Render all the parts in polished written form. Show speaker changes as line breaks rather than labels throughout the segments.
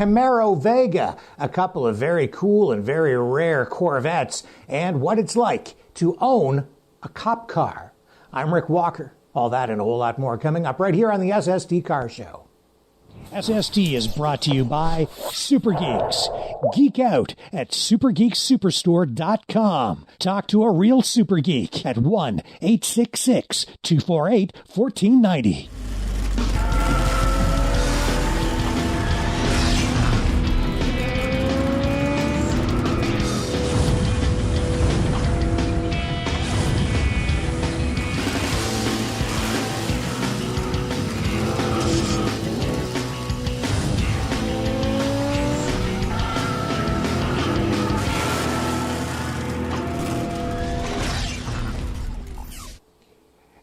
Camaro-Vega, a couple of very cool and very rare Corvettes, and what it's like to own a cop car. I'm Rick Walker. All that and a whole lot more coming up right here on the SST Car Show. SST is brought to you by Super Geeks. Geek out at supergeeksuperstore.com. Talk to a real super geek at 1-866-248-1490.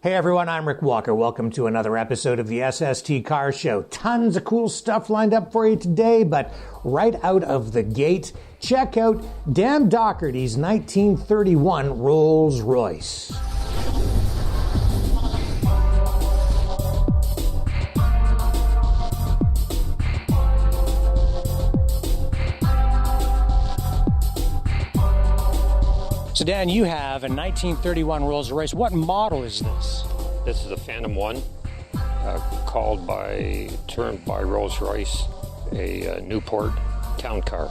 Hey everyone, I'm Rick Walker. Welcome to another episode of the SST Car Show. Tons of cool stuff lined up for you today, but right out of the gate, check out Dan Docherty's 1931 Rolls Royce. So Dan, you have a 1931 Rolls Royce. What model is this?
This is a Phantom 1, termed by Rolls Royce a Newport town car.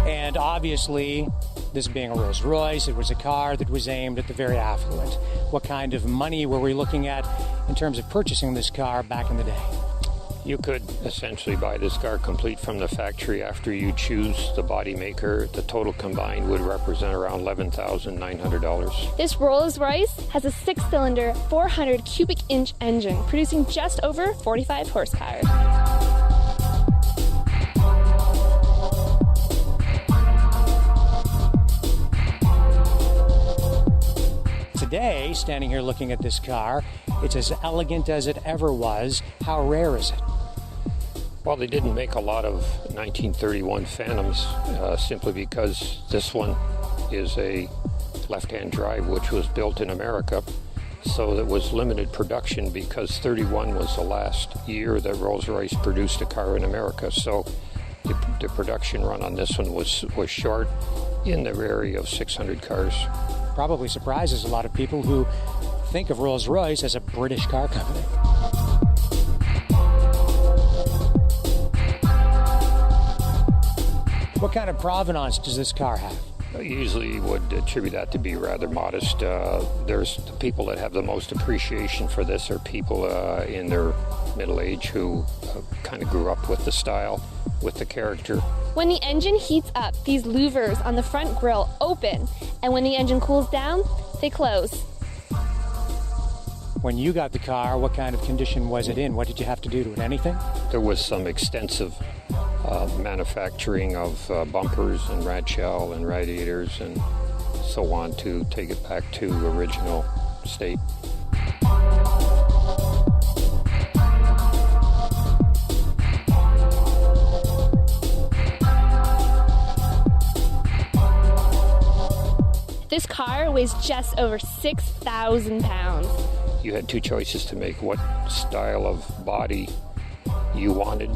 And obviously, this being a Rolls Royce, it was a car that was aimed at the very affluent. What kind of money were we looking at in terms of purchasing this car back in the day?
You could essentially buy this car complete from the factory after you choose the body maker. The total combined would represent around $11,900.
This Rolls Royce has a 6-cylinder, 400 cubic inch engine, producing just over 45 horsepower.
Today, standing here looking at this car, it's as elegant as it ever was. How rare is it?
Well, they didn't make a lot of 1931 Phantoms simply because this one is a left-hand drive, which was built in America. So it was limited production because 31 was the last year that Rolls-Royce produced a car in America. So the production run on this one was short, in the area of 600 cars.
Probably surprises a lot of people who think of Rolls-Royce as a British car company. What kind of provenance does this car have?
I usually would attribute that to be rather modest. There's the people that have the most appreciation for this are people in their middle age who kind of grew up with the style, with the character.
When the engine heats up, these louvers on the front grille open, and when the engine cools down, they close.
When you got the car, what kind of condition was it in? What did you have to do to it? Anything?
There was some extensive manufacturing of bumpers and rad shell and radiators and so on to take it back to original state.
This car weighs just over 6,000 pounds.
You had two choices to make: what style of body you wanted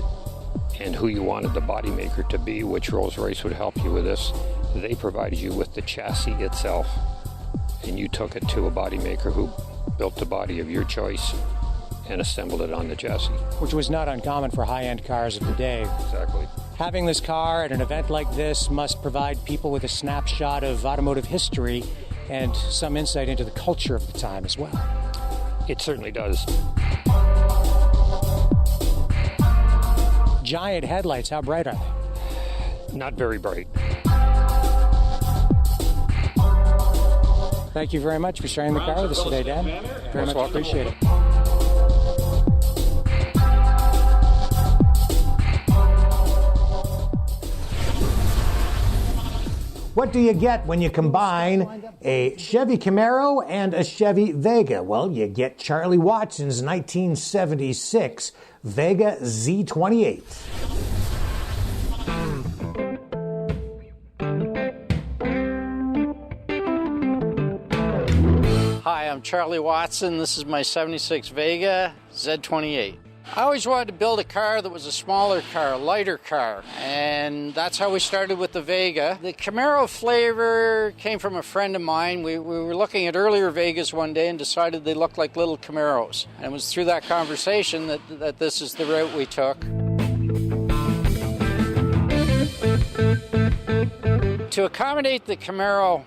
and who you wanted the body maker to be, which Rolls-Royce would help you with this. They provided you with the chassis itself, and you took it to a body maker who built the body of your choice and assembled it on the chassis.
Which was not uncommon for high-end cars of the day.
Exactly.
Having this car at an event like this must provide people with a snapshot of automotive history and some insight into the culture of the time as well.
It certainly does.
Giant headlights, how bright are they?
Not very bright.
Thank you very much for sharing the car with us today, Dan. Very much appreciate it. What do you get when you combine a Chevy Camaro and a Chevy Vega? Well, you get Charlie Watson's 1976 Vega Z28.
Hi, I'm Charlie Watson. This is my 76 Vega Z28. I always wanted to build a car that was a smaller car, a lighter car, and that's how we started with the Vega. The Camaro flavor came from a friend of mine. We were looking at earlier Vegas one day and decided they looked like little Camaros. And it was through that conversation that this is the route we took. To accommodate the Camaro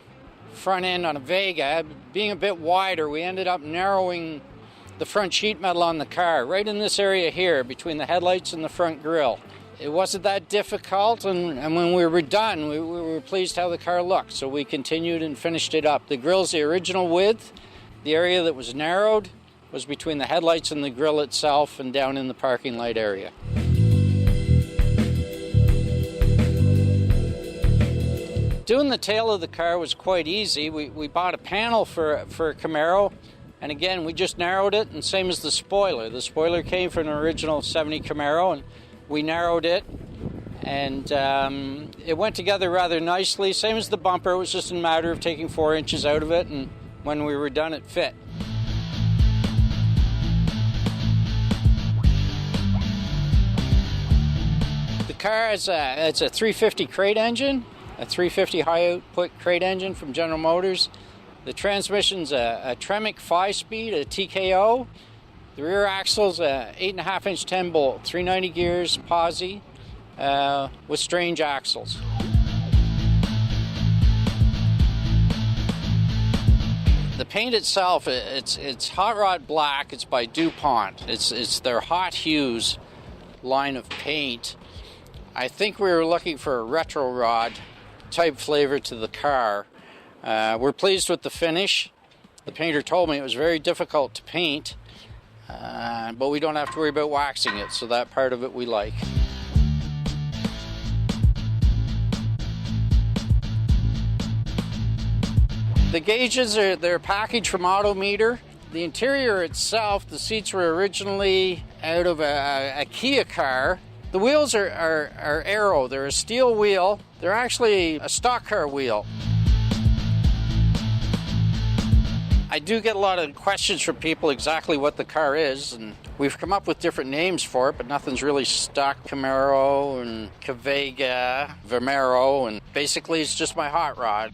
front end on a Vega, being a bit wider, we ended up narrowing the front sheet metal on the car, right in this area here, between the headlights and the front grille. It wasn't that difficult, and when we were done, we were pleased how the car looked, so we continued and finished it up. The grille's the original width. The area that was narrowed was between the headlights and the grille itself and down in the parking light area. Doing the tail of the car was quite easy. We bought a panel for a Camaro, and again, we just narrowed it, and same as the spoiler. The spoiler came from an original 70 Camaro, and we narrowed it, and it went together rather nicely. Same as the bumper, it was just a matter of taking 4 inches out of it, and when we were done, it fit. The car it's a 350 crate engine, a 350 high output crate engine from General Motors. The transmission's a Tremec 5-speed, a TKO. The rear axle's a 8.5-inch 10-bolt, 390 gears, posi, with strange axles. The paint itself, it's hot rod black. It's by DuPont. It's their Hot Hues line of paint. I think we were looking for a retro rod type flavor to the car. We're pleased with the finish. The painter told me it was very difficult to paint, but we don't have to worry about waxing it, so that part of it we like. The gauges they're packaged from Autometer. The interior itself, the seats were originally out of a Kia car. The wheels are Aero. They're a steel wheel. They're actually a stock car wheel. I do get a lot of questions from people exactly what the car is, and we've come up with different names for it, but nothing's really stuck. Camaro and Vega, Vomero, and basically it's just my hot rod.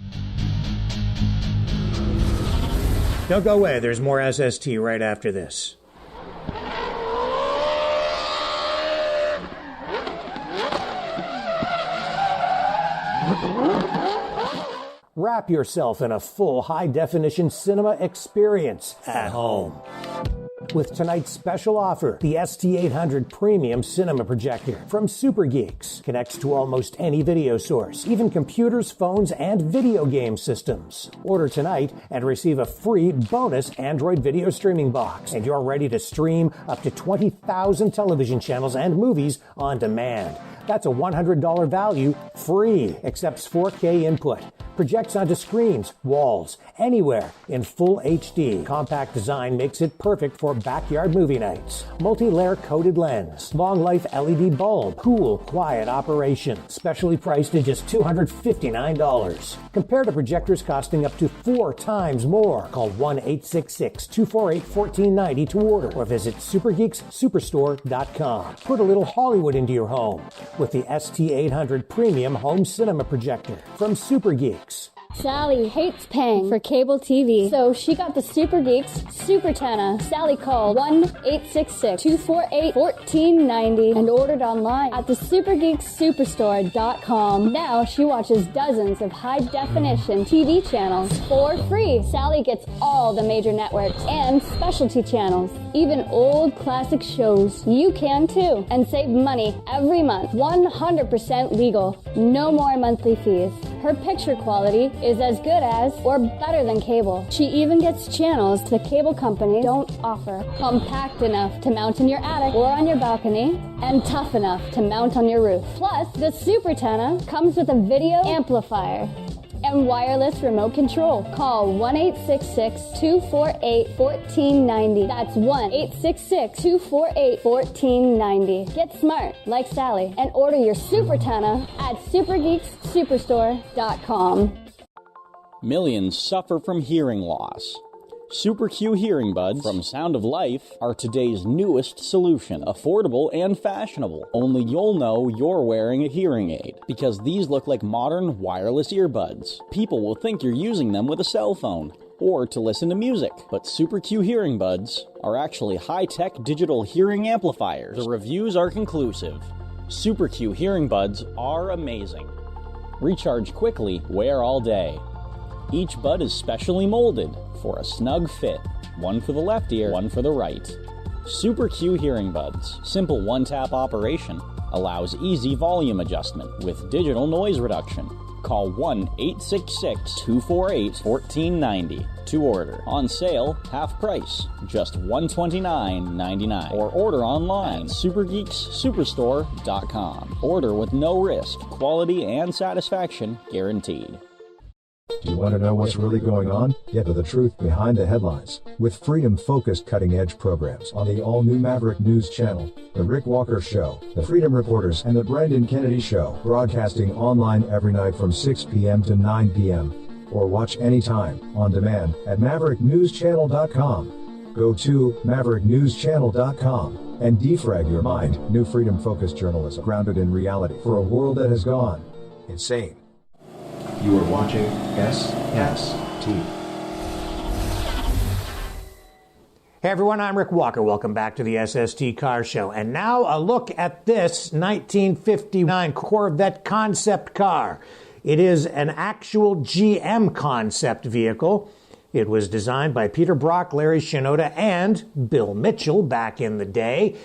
Don't go away, there's more SST right after this. Wrap yourself in a full high-definition cinema experience at home. With tonight's special offer, the ST800 Premium Cinema Projector from Super Geeks connects to almost any video source, even computers, phones, and video game systems. Order tonight and receive a free bonus Android video streaming box, and you're ready to stream up to 20,000 television channels and movies on demand. That's a $100 value, free, accepts 4K input, projects onto screens, walls, anywhere in full HD. Compact design makes it perfect for backyard movie nights. Multi-layer coated lens, long life LED bulb, cool, quiet operation. Specially priced at just $259. Compared to projectors costing up to 4 times more. Call 1-866-248-1490 to order or visit supergeekssuperstore.com. Put a little Hollywood into your home with the ST800 Premium Home Cinema Projector from Super Geeks.
Sally hates paying for cable TV, so she got the Super Geeks Super Tenna. Sally called 1-866-248-1490 and ordered online at the supergeekssuperstore.com. Now she watches dozens of high-definition TV channels for free. Sally gets all the major networks and specialty channels, even old classic shows. You can too, and save money every month. 100% legal. No more monthly fees. Her picture quality is as good as or better than cable. She even gets channels the cable companies don't offer. Compact enough to mount in your attic or on your balcony, and tough enough to mount on your roof. Plus, the Super Tenna comes with a video amplifier and wireless remote control. Call 1-866-248-1490. That's 1-866-248-1490. Get smart like Sally and order your Super Tenna at supergeekssuperstore.com.
Millions suffer from hearing loss. Super Q hearing buds from Sound of Life are today's newest solution. Affordable and fashionable. Only you'll know you're wearing a hearing aid, because these look like modern wireless earbuds. People will think you're using them with a cell phone or to listen to music. But Super Q hearing buds are actually high-tech digital hearing amplifiers. The reviews are conclusive. Super Q hearing buds are amazing. Recharge quickly, wear all day. Each bud is specially molded for a snug fit. One for the left ear, one for the right. Super Q hearing buds. Simple one-tap operation. Allows easy volume adjustment with digital noise reduction. Call 1-866-248-1490 to order. On sale, half price, just $129.99. Or order online at supergeekssuperstore.com. Order with no risk. Quality and satisfaction guaranteed.
Do you want to know what's really going on? Get to the truth behind the headlines with freedom-focused cutting-edge programs on the all-new Maverick News Channel, The Rick Walker Show, The Freedom Reporters, and The Brendan Kennedy Show, broadcasting online every night from 6 p.m. to 9 p.m. Or watch anytime on demand at mavericknewschannel.com. Go to mavericknewschannel.com and defrag your mind. New freedom-focused journalism grounded in reality for a world that has gone insane. You are watching SST.
Hey everyone, I'm Rick Walker. Welcome back to the SST Car Show. And now a look at this 1959 Corvette concept car. It is an actual GM concept vehicle. It was designed by Peter Brock, Larry Shinoda, and Bill Mitchell back in the day.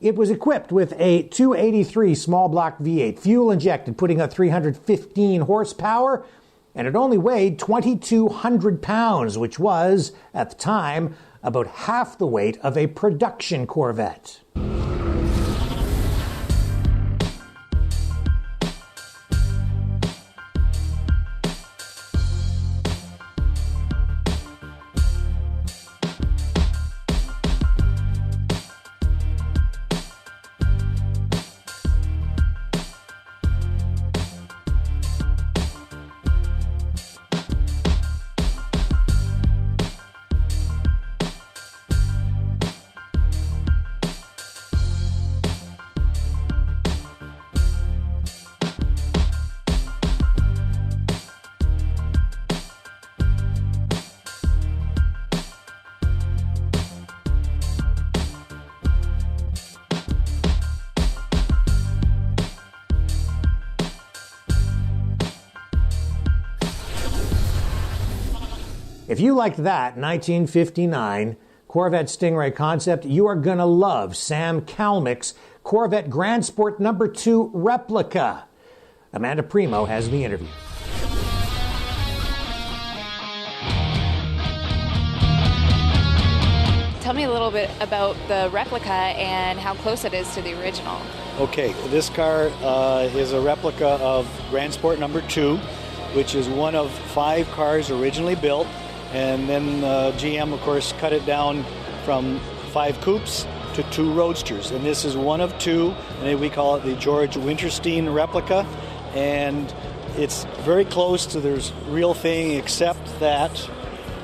It was equipped with a 283 small block V8, fuel injected, putting out 315 horsepower, and it only weighed 2,200 pounds, which was, at the time, about half the weight of a production Corvette. If you liked that 1959 Corvette Stingray concept, you are going to love Sam Kalmick's Corvette Grand Sport No. 2 replica. Amanda Primo has the interview.
Tell me a little bit about the replica and how close it is to the original.
Okay, this car is a replica of Grand Sport No. 2, which is one of 5 cars originally built. And then GM, of course, cut it down from 5 coupes to 2 roadsters. And this is one of 2, and we call it the George Winterstein replica. And it's very close to the real thing, except that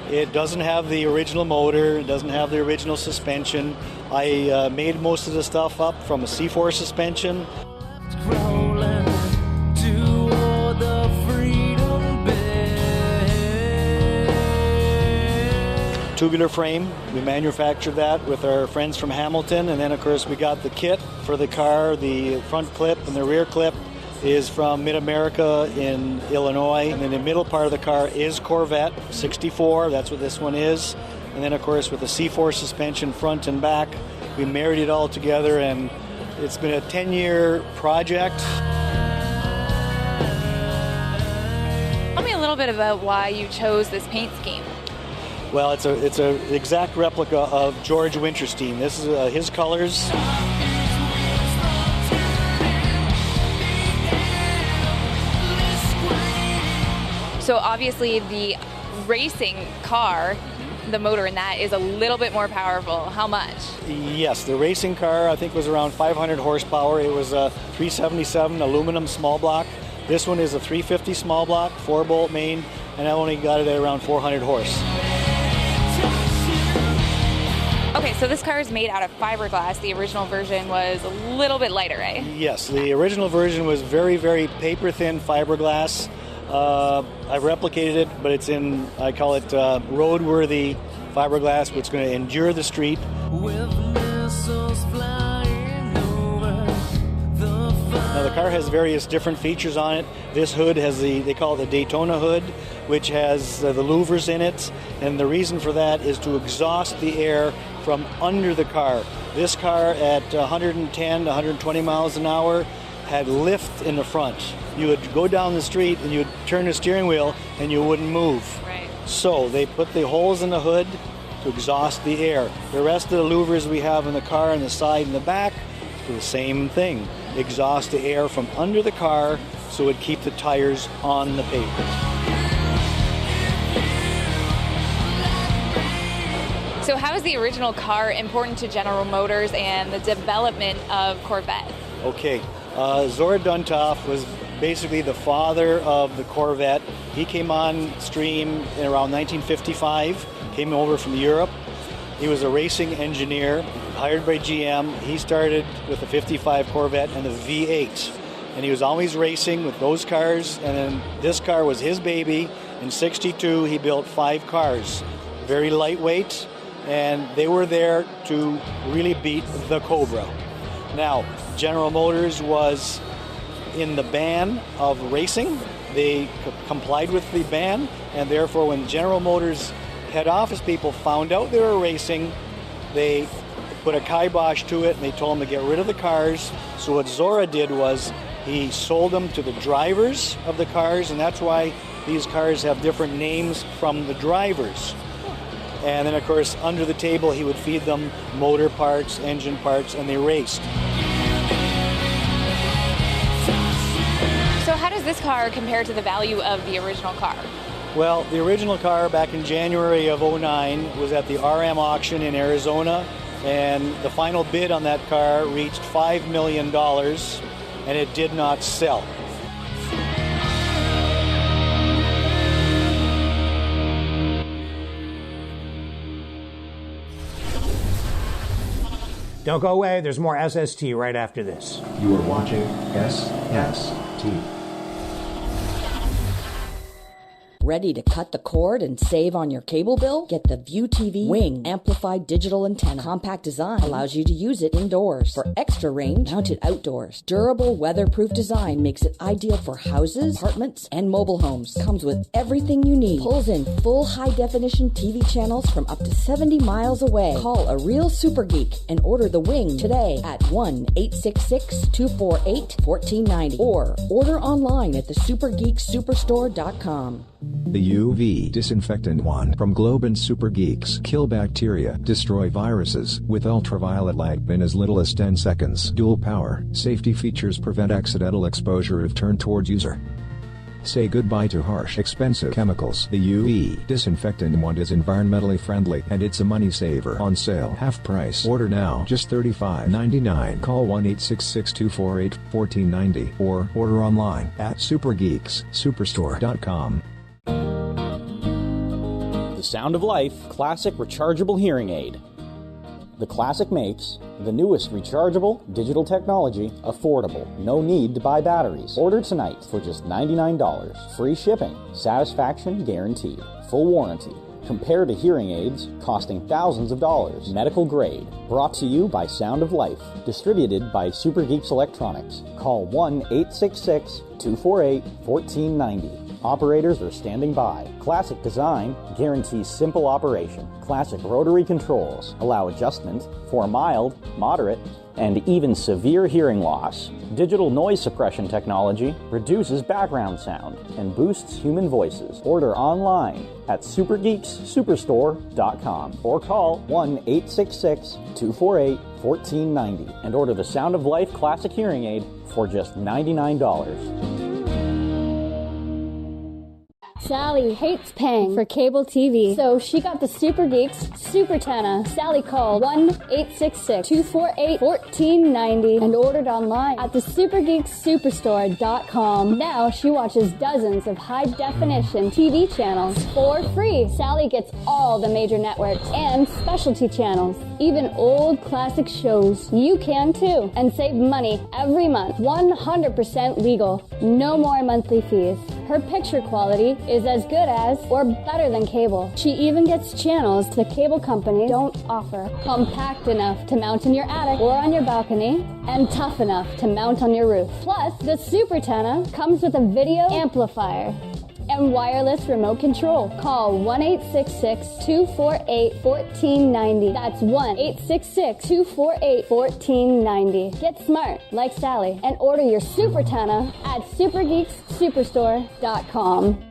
it doesn't have the original motor, it doesn't have the original suspension. I made most of the stuff up from a C4 suspension. Tubular frame, we manufactured that with our friends from Hamilton, and then of course we got the kit for the car. The front clip and the rear clip is from Mid-America in Illinois, and then the middle part of the car is Corvette 64, that's what this one is. And then of course with the C4 suspension front and back, we married it all together, and it's been a 10-year project.
Tell me a little bit about why you chose this paint scheme.
Well, it's a exact replica of George Winterstein. This is his colors.
So obviously the racing car, the motor in that is a little bit more powerful. How much?
Yes, the racing car I think was around 500 horsepower. It was a 377 aluminum small block. This one is a 350 small block, 4-bolt main, and I only got it at around 400 horse.
So this car is made out of fiberglass. The original version was a little bit lighter, eh?
Yes, the original version was very, very paper-thin fiberglass. I've replicated it, but it's in, I call it roadworthy fiberglass, which is going to endure the street. Now the car has various different features on it. This hood has they call it the Daytona hood, which has the louvers in it, and the reason for that is to exhaust the air from under the car. This car at 110 to 120 miles an hour had lift in the front. You would go down the street and you would turn the steering wheel and you wouldn't move.
Right.
So they put the holes in the hood to exhaust the air. The rest of the louvers we have in the car on the side and the back do the same thing. Exhaust the air from under the car so it would keep the tires on the pavement.
So how is the original car important to General Motors and the development of Corvette?
Okay, Zora Duntov was basically the father of the Corvette. He came on stream in around 1955, came over from Europe. He was a racing engineer, hired by GM. He started with the 55 Corvette and the V8. And he was always racing with those cars, and then this car was his baby. In '62, he built 5 cars, very lightweight, and they were there to really beat the Cobra. Now, General Motors was in the ban of racing. They complied with the ban, and therefore when General Motors head office people found out they were racing, they put a kibosh to it and they told them to get rid of the cars. So what Zora did was he sold them to the drivers of the cars, and that's why these cars have different names from the drivers. And then of course under the table he would feed them motor parts, engine parts, and they raced.
So how does this car compare to the value of the original car?
Well, the original car back in January of '09 was at the RM auction in Arizona, and the final bid on that car reached $5 million, and it did not sell.
Don't go away, there's more SST right after this.
You are watching SST.
Ready to cut the cord and save on your cable bill? Get the View TV Wing Amplified Digital Antenna. Compact design allows you to use it indoors. For extra range, mount it outdoors. Durable, weatherproof design makes it ideal for houses, apartments, and mobile homes. Comes with everything you need. Pulls in full high-definition TV channels from up to 70 miles away. Call a real super geek and order the Wing today at 1-866-248-1490 or order online at thesupergeeksuperstore.com.
The UV Disinfectant Wand from Globe and Super Geeks. Kill bacteria, destroy viruses with ultraviolet light in as little as 10 seconds. Dual power. Safety features prevent accidental exposure if turned towards user. Say goodbye to harsh, expensive chemicals. The UV Disinfectant Wand is environmentally friendly and it's a money saver. On sale, half price. Order now, just $35.99. Call 1-866-248-1490 or order online at supergeeksuperstore.com.
The Sound of Life Classic Rechargeable Hearing Aid. The Classic makes the newest rechargeable digital technology affordable. No need to buy batteries. Order tonight for just $99. Free shipping. Satisfaction guaranteed. Full warranty. Compared to hearing aids costing thousands of dollars. Medical grade. Brought to you by Sound of Life. Distributed by Super Geeks Electronics. Call 1-866-248-1490. Operators are standing by. Classic design guarantees simple operation. Classic rotary controls allow adjustment for mild, moderate, and even severe hearing loss. Digital noise suppression technology reduces background sound and boosts human voices. Order online at supergeeksuperstore.com or call 1-866-248-1490 and order the Sound of Life Classic Hearing Aid for just $99.
Sally hates paying for cable TV, so she got the Super Geeks Super Tenna. Sally called 1-866-248-1490 and ordered online at the supergeeksuperstore.com. Now she watches dozens of high-definition TV channels for free. Sally gets all the major networks and specialty channels, even old classic shows. You can too, and save money every month. 100% legal. No more monthly fees. Her picture quality is as good as or better than cable. She even gets channels the cable companies don't offer. Compact enough to mount in your attic or on your balcony, and tough enough to mount on your roof. Plus, the Super Tenna comes with a video amplifier and wireless remote control. Call 1-866-248-1490. That's 1-866-248-1490. Get smart like Sally and order your Super Tenna at supergeeksuperstore.com.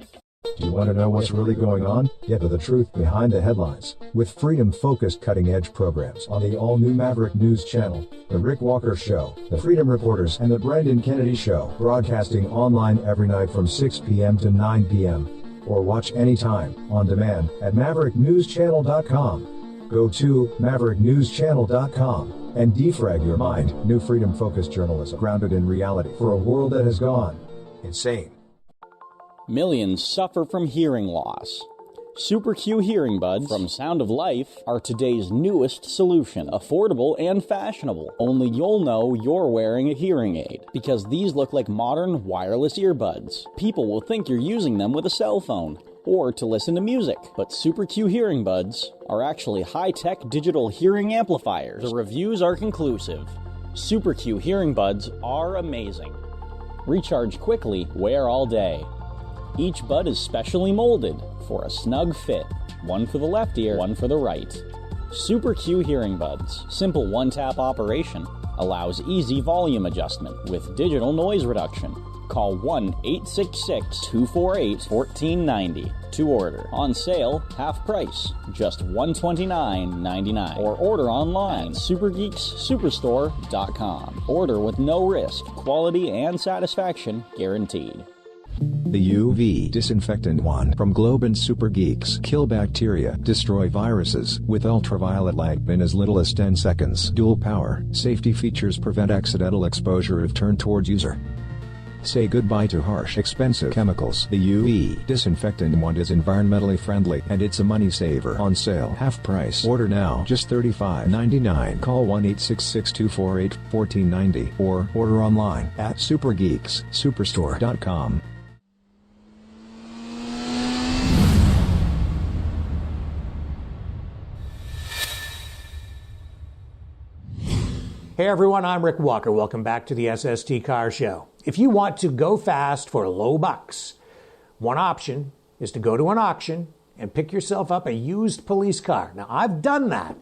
Do you want to know what's really going on? Get to the truth behind the headlines with freedom-focused cutting-edge programs on the all-new Maverick News Channel, The Rick Walker Show, The Freedom Reporters, and The Brendan Kennedy Show, broadcasting online every night from 6 p.m. to 9 p.m. or watch anytime on demand at mavericknewschannel.com. Go to mavericknewschannel.com and defrag your mind. New freedom-focused journalism grounded in reality for a world that has gone insane.
Millions suffer from hearing loss. Super Q hearing buds from Sound of Life are today's newest solution. Affordable and fashionable. Only you'll know you're wearing a hearing aid, because these look like modern wireless earbuds. People will think you're using them with a cell phone or to listen to music. But Super Q hearing buds are actually high-tech digital hearing amplifiers. The reviews are conclusive. Super Q hearing buds are amazing. Recharge quickly, wear all day. Each bud is specially molded for a snug fit. One for the left ear, one for the right. Super Q hearing buds. Simple one-tap operation. Allows easy volume adjustment with digital noise reduction. Call 1-866-248-1490 to order. On sale, half price, just $129.99. Or order online at supergeeksuperstore.com. Order with no risk. Quality and satisfaction guaranteed.
The UV Disinfectant Wand from Globe and Super Geeks. Kill bacteria, destroy viruses with ultraviolet light in as little as 10 seconds. Dual power. Safety features prevent accidental exposure if turned towards user. Say goodbye to harsh, expensive chemicals. The UV Disinfectant Wand is environmentally friendly and it's a money saver. On sale, half price. Order now, just $35.99. Call 1-866-248-1490 or order online at supergeeksuperstore.com.
Hey everyone, I'm Rick Walker. Welcome back to the SST Car Show. If you want to go fast for low bucks, one option is to go to an auction and pick yourself up a used police car. Now, I've done that.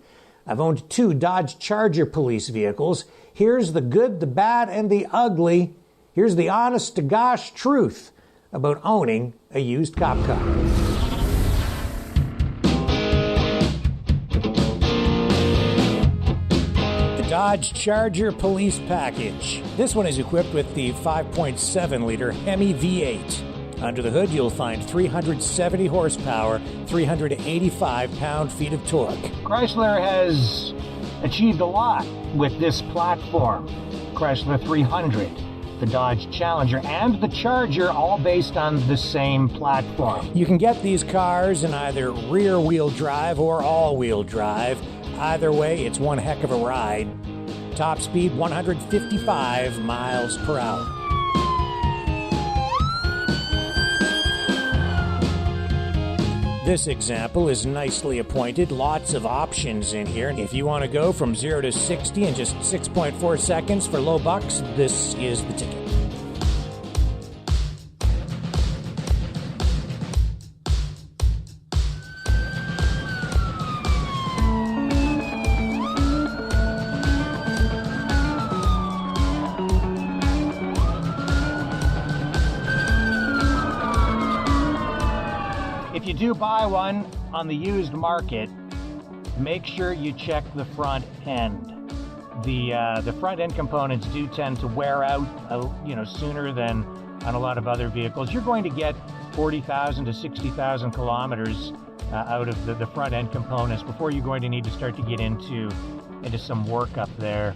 I've owned 2 Dodge Charger police vehicles. Here's the good, the bad, and the ugly. Here's the honest to gosh truth about owning a used cop car. Dodge Charger Police Package. This one is equipped with the 5.7-liter Hemi V8. Under the hood, you'll find 370 horsepower, 385 pound-feet of torque.
Chrysler has achieved a lot with this platform. Chrysler 300, the Dodge Challenger, and the Charger, all based on the same platform.
You can get these cars in either rear-wheel drive or all-wheel drive. Either way, it's one heck of a ride. Top speed 155 miles per hour. This example is nicely appointed. Lots of options in here. If you want to go from 0 to 60 in just 6.4 seconds for low bucks, this is the ticket.
If you do buy one on the used market, make sure you check the front end. The front end components do tend to wear out, sooner than on a lot of other vehicles. You're going to get 40,000 to 60,000 kilometers out of the front end components before you're going to need to start to get into some work up there.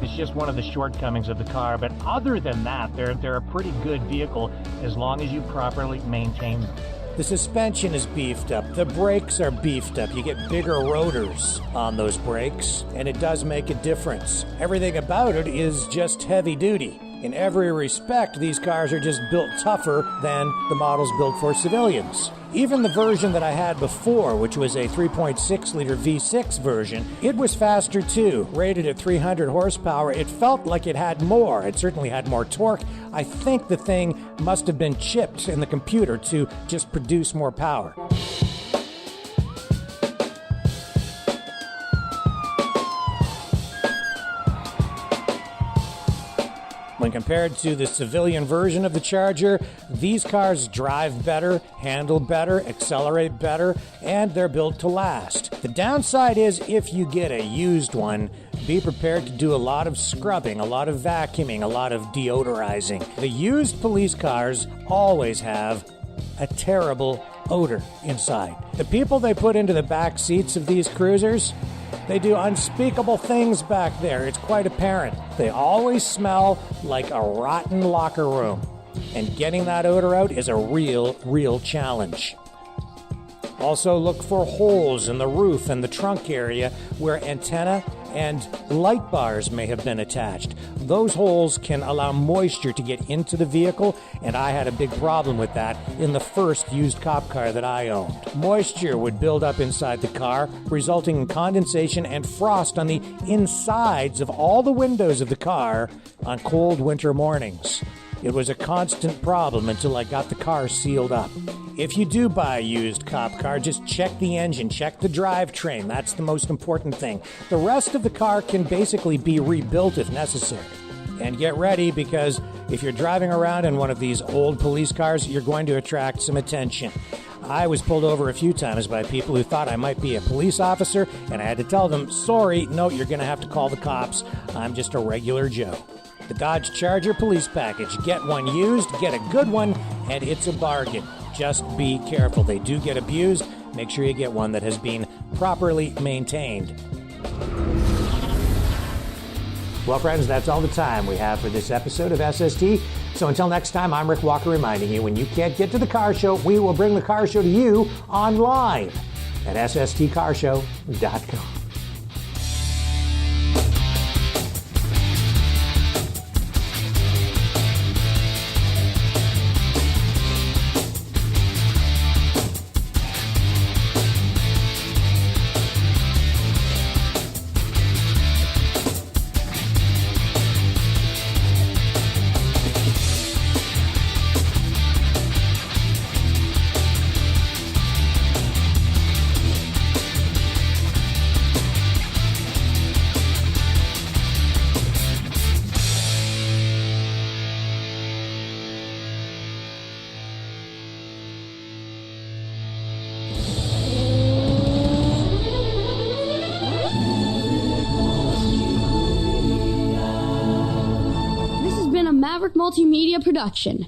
It's just one of the shortcomings of the car, but other than that, they're a pretty good vehicle as long as you properly maintain them.
The suspension is beefed up. The brakes are beefed up. You get bigger rotors on those brakes, and it does make a difference. Everything about it is just heavy duty. In every respect, these cars are just built tougher than the models built for civilians. Even the version that I had before, which was a 3.6-liter V6 version, it was faster too. Rated at 300 horsepower, it felt like it had more. It certainly had more torque. I think the thing must have been chipped in the computer to just produce more power. When compared to the civilian version of the Charger, these cars drive better, handle better, accelerate better, and they're built to last. The downside is if you get a used one, be prepared to do a lot of scrubbing, a lot of vacuuming, a lot of deodorizing. The used police cars always have a terrible odor inside. The people they put into the back seats of these cruisers, they do unspeakable things back there. It's quite apparent. They always smell like a rotten locker room. And getting that odor out is a real challenge. Also look for holes in the roof and the trunk area where antenna and light bars may have been attached. Those holes can allow moisture to get into the vehicle, and I had a big problem with that in the first used cop car that I owned. Moisture would build up inside the car, resulting in condensation and frost on the insides of all the windows of the car on cold winter mornings. It was a constant problem until I got the car sealed up. If you do buy a used cop car, just check the engine, check the drivetrain. That's the most important thing. The rest of the car can basically be rebuilt if necessary. And get ready, because if you're driving around in one of these old police cars, you're going to attract some attention. I was pulled over a few times by people who thought I might be a police officer, and I had to tell them, sorry, no, you're going to have to call the cops. I'm just a regular Joe. The Dodge Charger Police Package. Get one used, get a good one, and it's a bargain. Just be careful. They do get abused. Make sure you get one that has been properly maintained. Well, friends, that's all the time we have for this episode of SST. So until next time, I'm Rick Walker reminding you, when you can't get to the car show, we will bring the car show to you online at SSTcarshow.com.
Maverick Multimedia Production.